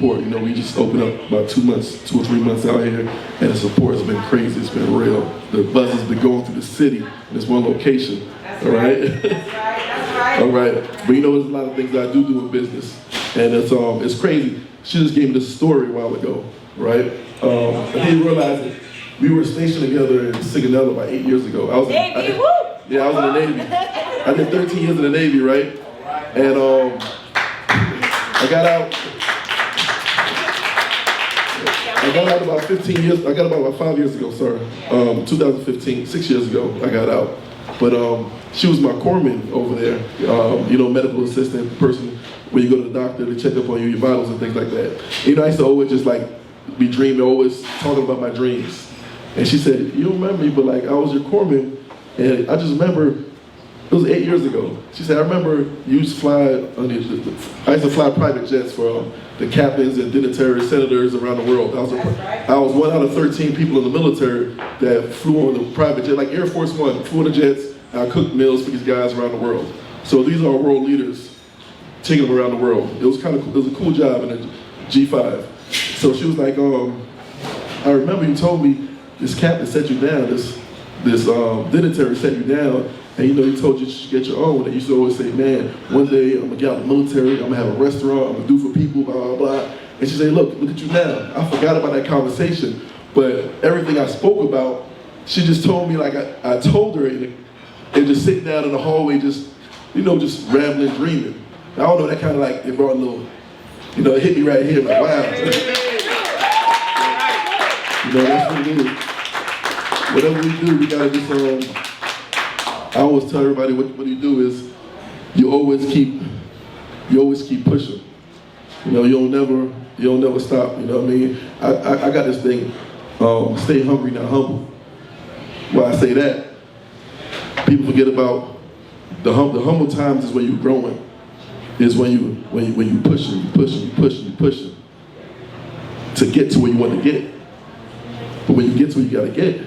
support. You know, we just opened up about 2 or 3 months out here, and the support has been crazy. It's been real. The buzz has been going through the city in this one location. All right. All right. But you know, there's a lot of things that I do in business, and it's crazy. She just gave me this story a while ago, right? I didn't realize it. We were stationed together in Sigonella about 8 years ago. I was in the Navy. I did 13 years in the Navy, right? And I got out about 15 years. I got out about 5 years ago. Sorry, 2015, 6 years ago. I got out. But she was my corpsman over there. You know, medical assistant person. When you go to the doctor, they check up on you, your vitals and things like that. You know, I used to always just like be dreaming, always talking about my dreams. And she said, "You don't remember me, but like I was your corpsman." And I just remember, it was 8 years ago. She said, "I remember you used to fly I used to fly private jets for the captains and dignitaries, senators around the world. I was 1 out of 13 people in the military that flew on the private jet, like Air Force One, flew on the jets, and I cooked meals for these guys around the world. So these are world leaders, taking them around the world. It was kind of cool. It was a cool job in a G5. So she was like, I remember you told me this captain set you down, this dignitary set you down, and you know, he told you should get your own. And you used to always say, man, one day I'm gonna get out of the military, I'm gonna have a restaurant, I'm gonna do for people, blah, blah, blah. And she said, look at you now. I forgot about that conversation, but everything I spoke about, she just told me like I told her, and just sitting down in the hallway, just, you know, just rambling, dreaming. I don't know, that kind of like, it brought a little, you know, it hit me right here, like, wow. You know, that's what it is. Whatever we do, we gotta just, I always tell everybody what you do is, you always keep pushing. You know, you'll never stop, you know what I mean? I got this thing, stay hungry, not humble. Why I say that, people forget about the humble times is when you're growing. Is when you pushing to get to where you want to get. But when you get to where you gotta get,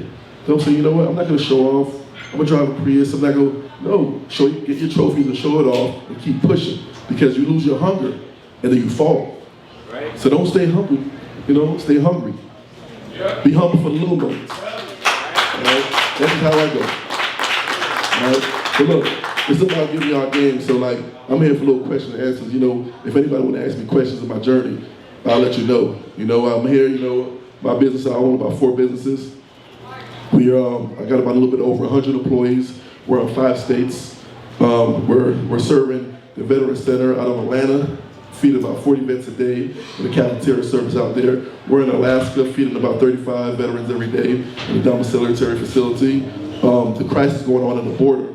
don't say, you know what, I'm not gonna show off. I'm gonna drive a Prius. I'm not gonna, no, get your trophies and show it off and keep pushing, because you lose your hunger and then you fall. Right. So don't stay humble, you know, stay hungry. Yeah. Be humble for the little moments. Right? That's how I go. Right? But look, it's about giving y'all game, so like, I'm here for little questions and answers. You know, if anybody want to ask me questions of my journey, I'll let you know. You know, I'm here, you know, my business, I own about 4 businesses. I got about a little bit over 100 employees. We're in 5 states. We're serving the Veteran Center out of Atlanta, feeding about 40 vets a day, in the cafeteria service out there. We're in Alaska, feeding about 35 veterans every day in the domiciliary facility. The crisis going on the border.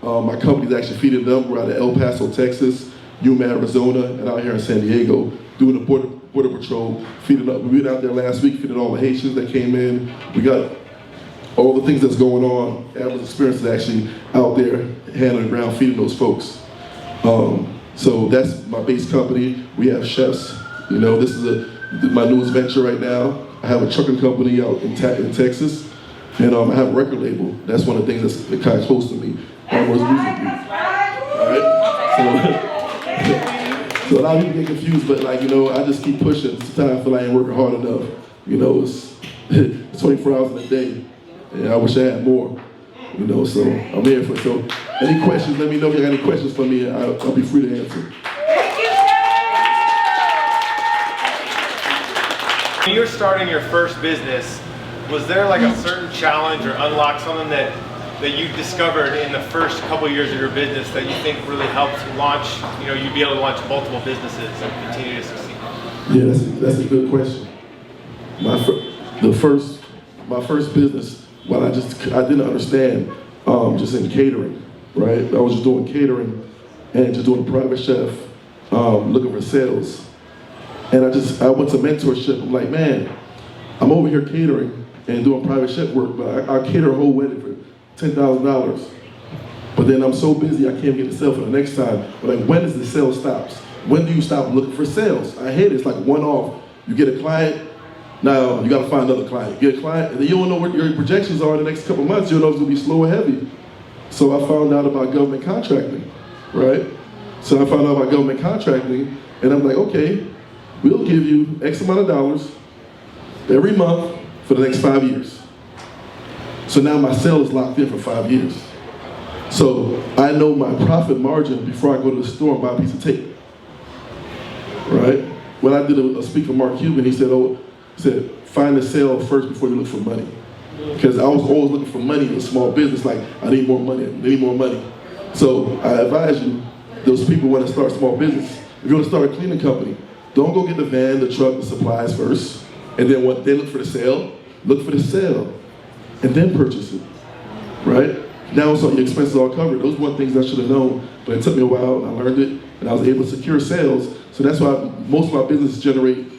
My company's actually feeding them. We're out of El Paso, Texas, Yuma, Arizona, and out here in San Diego, doing the border patrol, feeding up. We went out there last week, feeding all the Haitians that came in. We got all the things that's going on. Adam's Experience is actually out there, hand on the ground, feeding those folks. So that's my base company. We have chefs. You know, this is my newest venture right now. I have a trucking company out in Texas, and I have a record label. That's one of the things that's kind of close to me. Almost Music Group. All right? So a lot of people get confused, but like, you know, I just keep pushing. Sometimes I feel like I ain't working hard enough. You know, it's 24 hours in a day, and I wish I had more. You know, so I'm here for it. So any questions, let me know if you got any questions for me, and I'll be free to answer. When you were starting your first business, was there like a certain challenge or unlock something that you discovered in the first couple of years of your business that you think really helped launch, you know, you'd be able to launch multiple businesses and continue to succeed? Yeah, that's a good question. My first business, well, I didn't understand, just in catering, right? I was just doing catering and just doing a private chef, looking for sales. And I went to mentorship. I'm like, man, I'm over here catering and doing private chef work, but I cater a whole wedding for $10,000. But then I'm so busy, I can't get the sale for the next time. But like, when does the sale stops? When do you stop looking for sales? I hate it. It's like one-off. You get a client, now you got to find another client. You get a client, and then you don't know what your projections are in the next couple of months. You don't know if it's going to be slow or heavy. So I found out about government contracting, right? So I found out about government contracting, and I'm like, okay, we'll give you X amount of dollars every month for the next 5 years. So now my sale is locked in for 5 years. So I know my profit margin before I go to the store and buy a piece of tape, right? When I did a speak for Mark Cuban, he said, find a sale first before you look for money. Because I was always looking for money in a small business, like I need more money, I need more money. So I advise you, those people want to start small business, if you want to start a cleaning company, don't go get the van, the truck, the supplies first, and then look for the sale. Look for the sale, and then purchase it, right? Now so your expenses are all covered. Those were things I should have known, but it took me a while, and I learned it, and I was able to secure sales. So that's why most of my businesses generate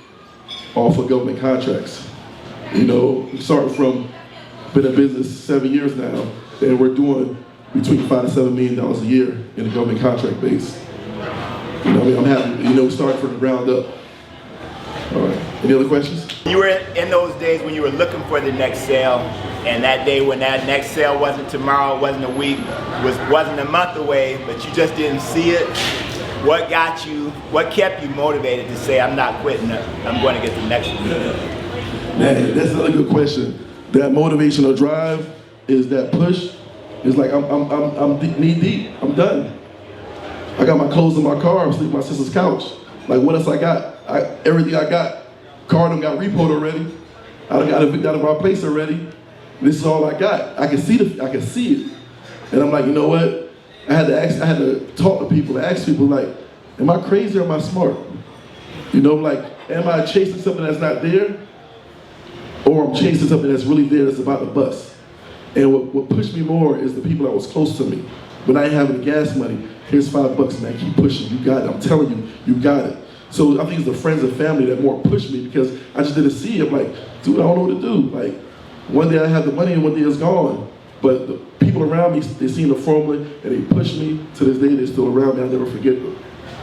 off of government contracts. You know, starting from, been in business 7 years now, and we're doing between $5 to $7 million a year in the government contract base. You know, I mean, I'm happy, you know, starting from the ground up. All right, any other questions? You were in those days when you were looking for the next sale, and that day when that next sale wasn't tomorrow, wasn't a week, wasn't a month away, but you just didn't see it. What got you, what kept you motivated to say, I'm not quitting, I'm going to get the next one? Man, that's another good question. That motivational drive is that push. It's like I'm knee deep. I'm done. I got my clothes in my car. I'm sleeping on my sister's couch. Like what else I got? Everything I got. Car done got repoed already. I done got evicted out of my place already. This is all I got. I can see it, and I'm like, you know what? I had to talk to people and ask people like, am I crazy or am I smart? You know, like, am I chasing something that's not there? Or I'm chasing something that's really there that's about to bust. And what pushed me more is the people that was close to me. When I ain't having the gas money, here's $5, man, keep pushing, you got it. I'm telling you, you got it. So I think it's the friends and family that more pushed me because I just didn't see it. I'm like, dude, I don't know what to do. Like, one day I have the money and one day it's gone. But the people around me, they seen the formula and they pushed me. To this day, they're still around me, I'll never forget them.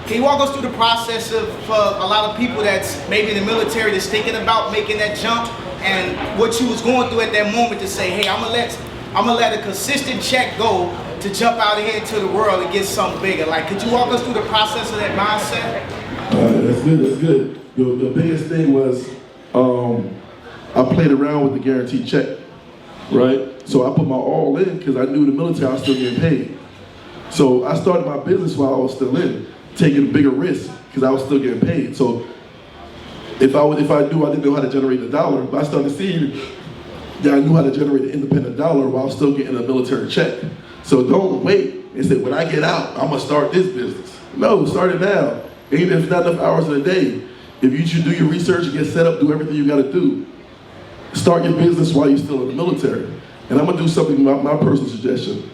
Can you walk us through the process of a lot of people that's maybe in the military that's thinking about making that jump and what you was going through at that moment to say, hey, I'm gonna let a consistent check go to jump out here into the world and get something bigger. Like, could you walk us through the process of that mindset? That's good. The biggest thing was I played around with the guaranteed check, right? So I put my all in because I knew the military I was still getting paid. So I started my business while I was still in, taking a bigger risk because I was still getting paid. So if I didn't know how to generate a dollar, but I started seeing that I knew how to generate an independent dollar while still getting a military check. So don't wait and say, when I get out, I'm gonna start this business. No, start it now. Even if it's not enough hours in a day. If you should do your research and get set up, do everything you gotta do. Start your business while you're still in the military. And I'm gonna do something, my personal suggestion.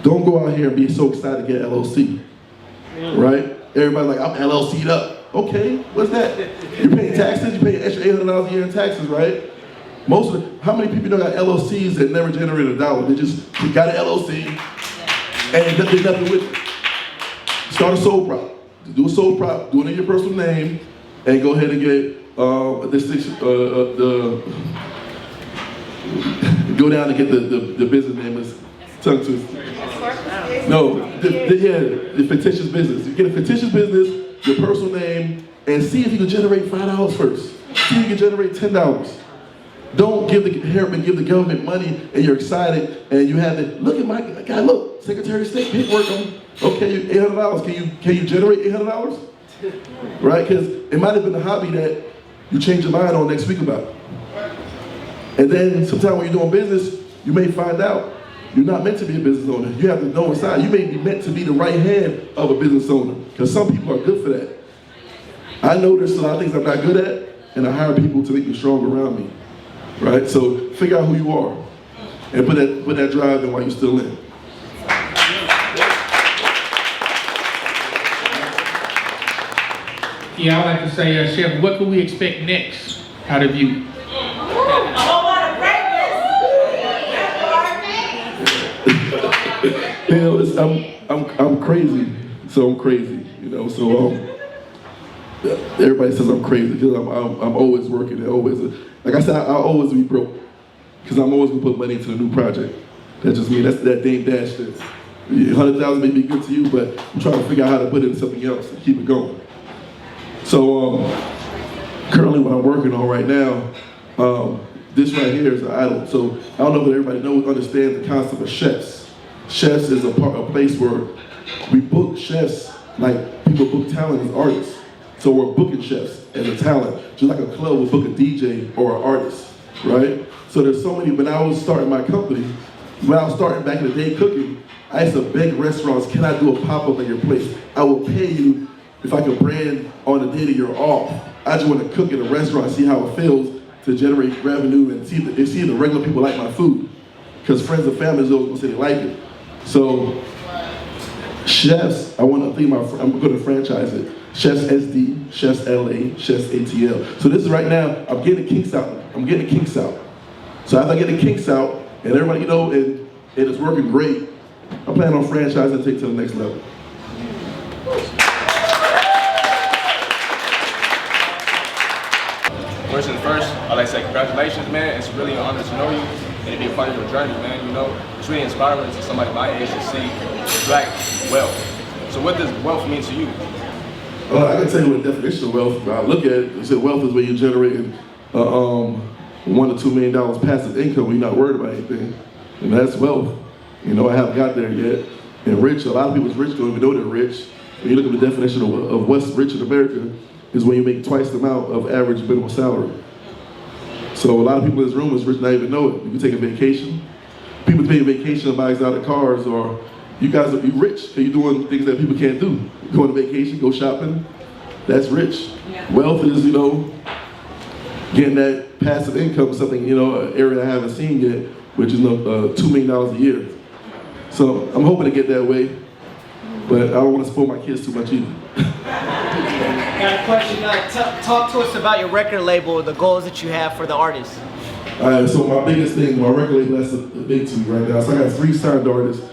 Don't go out here and be so excited to get LLC, right? Everybody's like, I'm LLC'd up. Okay, what's that? You're paying taxes, you're paying extra $800 a year in taxes, right? How many people got LLCs that never generated a dollar? They just got an LLC and they did nothing with it. Start a sole prop. Do a sole prop, do it in your personal name, and go ahead and get go down and get the business name is tongue twister. No, the fictitious business. You get a fictitious business, your personal name, and see if you can generate $5 first. See if you can generate $10. Don't give the government money and you're excited and you have it. Look at my guy, look, Secretary of State, paperwork on. Okay, $800. Can you generate $800? Right? Because it might have been a hobby that you change your mind on next week about. And then sometime when you're doing business, you may find out you're not meant to be a business owner. You have to know inside. You may be meant to be the right hand of a business owner because some people are good for that. I know there's a lot of things I'm not good at, and I hire people to make me strong around me. Right? So figure out who you are and put that drive in while you're still in. Yeah, I'd like to say, Chef, what can we expect next out of you? You know, I'm crazy, so I'm crazy. You know, so everybody says I'm crazy because I'm always working and always. Like I said, I'll always be broke because I'm always gonna put money into the new project. That just means that's that Dame Dash thing. 100,000 may be good to you, but I'm trying to figure out how to put it in something else and keep it going. So Currently, what I'm working on right now, this right here is an idol. So I don't know if everybody understands the concept of chefs. Chefs is a place where we book chefs like people book talent as artists. So we're booking chefs as a talent, just like a club would book a DJ or an artist, right? So there's so many. When I was starting my company, when I was starting back in the day cooking, I used to beg restaurants, can I do a pop-up at your place? I will pay you if I could brand on the day that you're off. I just want to cook at a restaurant, see how it feels to generate revenue and see if the regular people like my food. Because friends and family is always gonna say they like it. So chefs, I'm gonna franchise it. Chefs SD, Chefs LA, Chefs ATL. So this is right now, I'm getting the kinks out. So after I get the kinks out, and everybody, and it's working great, I'm planning on franchising and take it to the next level. First and first, I'd like to say congratulations, man. It's really an honor to know you and to be a part of your journey, man. It's really inspiring to somebody my age to see black wealth. So what does wealth mean to you? I can tell you what the definition of wealth, I look at it, said wealth is when you're generating $1 to $2 million passive income when you're not worried about anything. And that's wealth. I haven't got there yet. And rich, a lot of people's rich don't even know they're rich. When you look at the definition of what's rich in America, is when you make twice the amount of average minimum salary. So a lot of people in this room is rich and not even know it. You can take a vacation. People take a vacation and buy exotic cars, or you guys are rich because you're doing things that people can't do. Go on a vacation, go shopping, that's rich. Yeah. Wealth is, getting that passive income, something, an area I haven't seen yet, which is $2 million a year. So I'm hoping to get that way, but I don't want to spoil my kids too much either. Got a question. Talk to us about your record label, the goals that you have for the artists. All right, so my biggest thing, my record label, that's the big two right now. So I got 3 signed artists.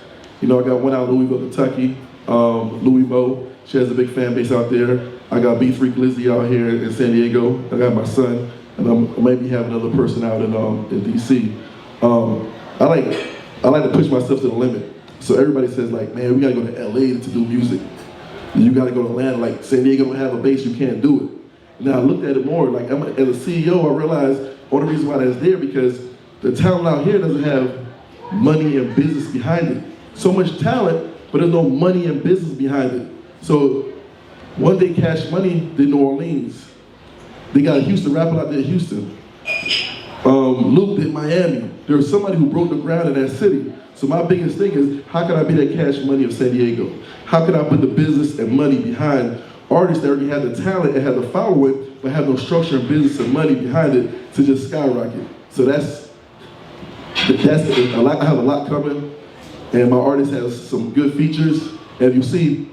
I got one out in Louisville, Kentucky, Louis Mo. She has a big fan base out there. I got B3 Glizzy out here in San Diego. I got my son, and I maybe have another person out in DC. I like to push myself to the limit. So everybody says like, man, we gotta go to LA to do music. You gotta go to Atlanta, like San Diego don't have a base, you can't do it. Now I looked at it more, like as a CEO, I realized one of the reasons why that's there because the talent out here doesn't have money and business behind it. So much talent, but there's no money and business behind it. So one day Cash Money did New Orleans. They got a Houston rapper out there in Houston. Luke did Miami. There was somebody who broke the ground in that city. So my biggest thing is, how can I be that Cash Money of San Diego? How can I put the business and money behind artists that already have the talent and have the following, but have no structure and business and money behind it to just skyrocket? So that's a lot. I have a lot coming, and my artist has some good features. And you see,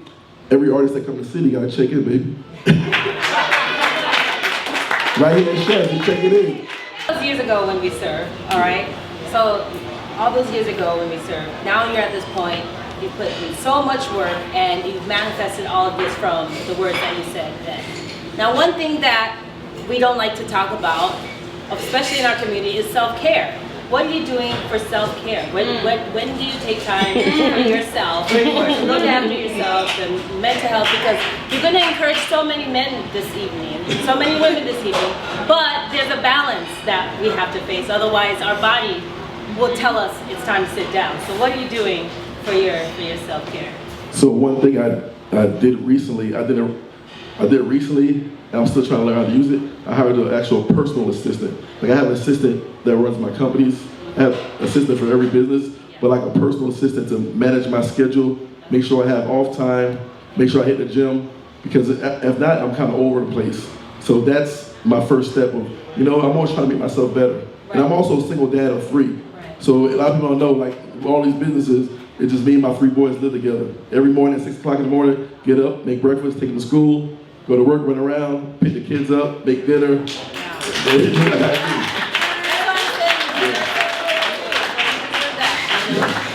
every artist that comes to the city got to check in, baby. Right here in Chef, you check it in. Those years ago when we served, all right? So all those years ago when we served, now you're at this point, you put in so much work and you've manifested all of this from the words that you said then. Now one thing that we don't like to talk about, especially in our community, is self-care. What are you doing for self-care? When do you take time for yourself, to look after yourself and mental health? Because you're going to encourage so many men this evening, so many women this evening, but there's a balance that we have to face. Otherwise, our body will tell us it's time to sit down. So what are you doing for your self-care? So one thing I did recently, I did it recently, and I'm still trying to learn how to use it. I hired an actual personal assistant. Like I have an assistant that runs my companies. I have an assistant for every business, but like a personal assistant to manage my schedule, make sure I have off time, make sure I hit the gym, because if not, I'm kind of all over the place. So that's my first step of, I'm always trying to make myself better. Right. And I'm also a single dad of 3. Right. So a lot of people don't know, like all these businesses, it's just me and my 3 boys live together. Every morning at 6 o'clock in the morning, get up, make breakfast, take them to school, go to work, run around, pick the kids up, make dinner.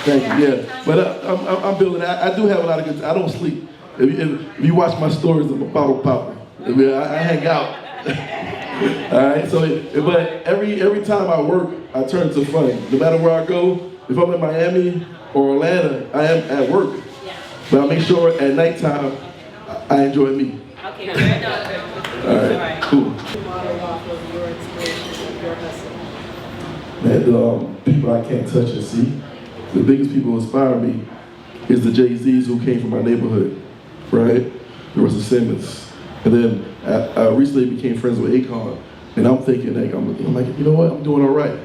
Thank you, yeah. But I'm building, I do have a lot of good, I don't sleep. If you watch my stories, I'm a bottle popper. I hang out. All right, so, but every time I work, I turn to fun. No matter where I go, if I'm in Miami or Atlanta, I am at work. But I make sure at nighttime, I enjoy me. Okay, fair enough. All right, cool. Model off of your inspiration of your hustle. Man, people I can't touch and see. The biggest people who inspire me is the Jay-Z's who came from my neighborhood, right? There was the Simmons. And then I recently became friends with Akon. And I'm thinking, like, I'm like, you know what, I'm doing all right.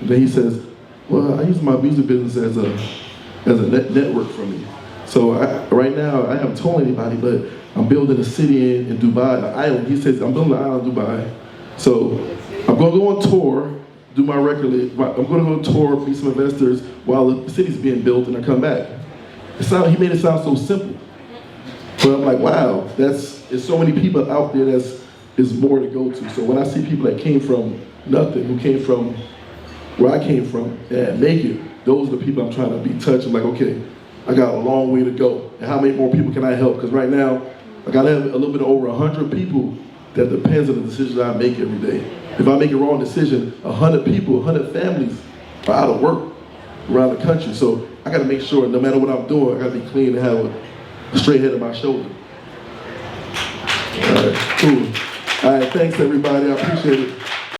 And then he says, well, I use my music business as a network for me. So right now, I haven't told anybody, but I'm building a city in Dubai, an island. He says, I'm building an island in Dubai. So I'm gonna go on tour, do my record, I'm gonna go on tour, meet some investors while the city's being built, and I come back. He made it sound so simple. But I'm like, wow, there's so many people out there is more to go to. So when I see people that came from nothing, who came from where I came from, and make it, those are the people I'm trying to be touched. I'm like, okay, I got a long way to go. And how many more people can I help? Because right now, I got to have a little bit over 100 people that depends on the decisions I make every day. If I make a wrong decision, 100 people, 100 families are out of work around the country. So I got to make sure no matter what I'm doing, I got to be clean and have a straight head on my shoulder. All right, cool. All right, thanks everybody, I appreciate it.